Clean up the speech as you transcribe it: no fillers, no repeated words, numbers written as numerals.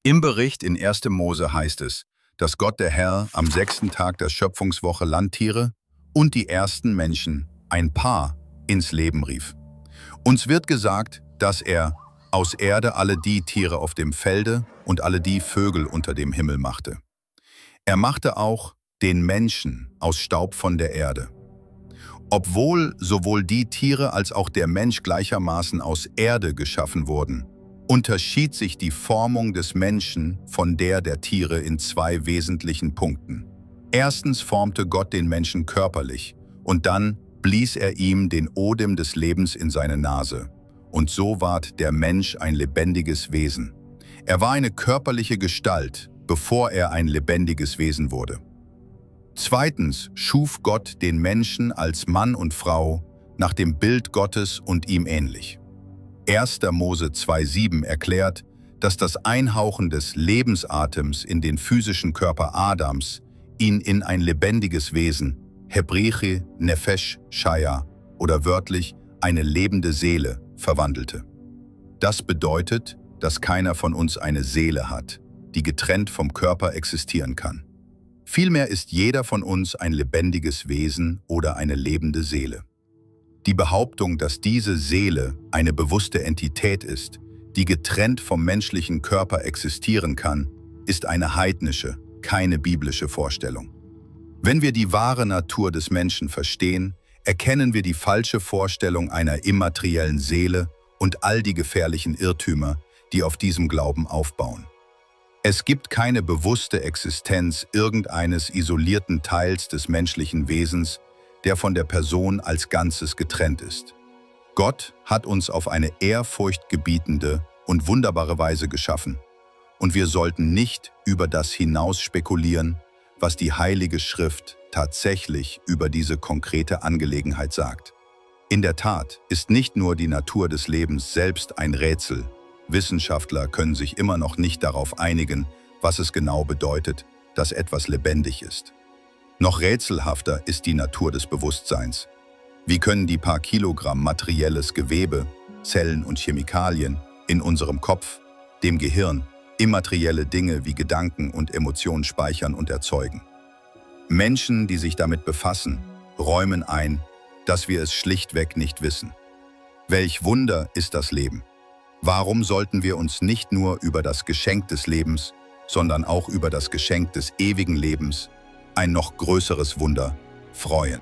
Im Bericht in 1. Mose heißt es, dass Gott der Herr am 6. Tag der Schöpfungswoche Landtiere und die ersten Menschen, ein Paar, ins Leben rief. Uns wird gesagt, dass er aus Erde alle die Tiere auf dem Felde und alle die Vögel unter dem Himmel machte. Er machte auch den Menschen aus Staub von der Erde. Obwohl sowohl die Tiere als auch der Mensch gleichermaßen aus Erde geschaffen wurden, unterschied sich die Formung des Menschen von der Tiere in zwei wesentlichen Punkten. Erstens formte Gott den Menschen körperlich und dann blies er ihm den Odem des Lebens in seine Nase. Und so ward der Mensch ein lebendiges Wesen. Er war eine körperliche Gestalt, bevor er ein lebendiges Wesen wurde. Zweitens schuf Gott den Menschen als Mann und Frau nach dem Bild Gottes und ihm ähnlich. 1. Mose 2,7 erklärt, dass das Einhauchen des Lebensatems in den physischen Körper Adams ihn in ein lebendiges Wesen, Hebräisch Nefesh Shaya oder wörtlich eine lebende Seele, verwandelte. Das bedeutet, dass keiner von uns eine Seele hat, die getrennt vom Körper existieren kann. Vielmehr ist jeder von uns ein lebendiges Wesen oder eine lebende Seele. Die Behauptung, dass diese Seele eine bewusste Entität ist, die getrennt vom menschlichen Körper existieren kann, ist eine heidnische, keine biblische Vorstellung. Wenn wir die wahre Natur des Menschen verstehen, erkennen wir die falsche Vorstellung einer immateriellen Seele und all die gefährlichen Irrtümer, die auf diesem Glauben aufbauen. Es gibt keine bewusste Existenz irgendeines isolierten Teils des menschlichen Wesens, der von der Person als Ganzes getrennt ist. Gott hat uns auf eine ehrfurchtgebietende und wunderbare Weise geschaffen, und wir sollten nicht über das hinaus spekulieren, was die Heilige Schrift tatsächlich über diese konkrete Angelegenheit sagt. In der Tat ist nicht nur die Natur des Lebens selbst ein Rätsel. Wissenschaftler können sich immer noch nicht darauf einigen, was es genau bedeutet, dass etwas lebendig ist. Noch rätselhafter ist die Natur des Bewusstseins. Wie können die paar Kilogramm materielles Gewebe, Zellen und Chemikalien in unserem Kopf, dem Gehirn, immaterielle Dinge wie Gedanken und Emotionen speichern und erzeugen? Menschen, die sich damit befassen, räumen ein, dass wir es schlichtweg nicht wissen. Welch Wunder ist das Leben! Warum sollten wir uns nicht nur über das Geschenk des Lebens, sondern auch über das Geschenk des ewigen Lebens, ein noch größeres Wunder, freuen?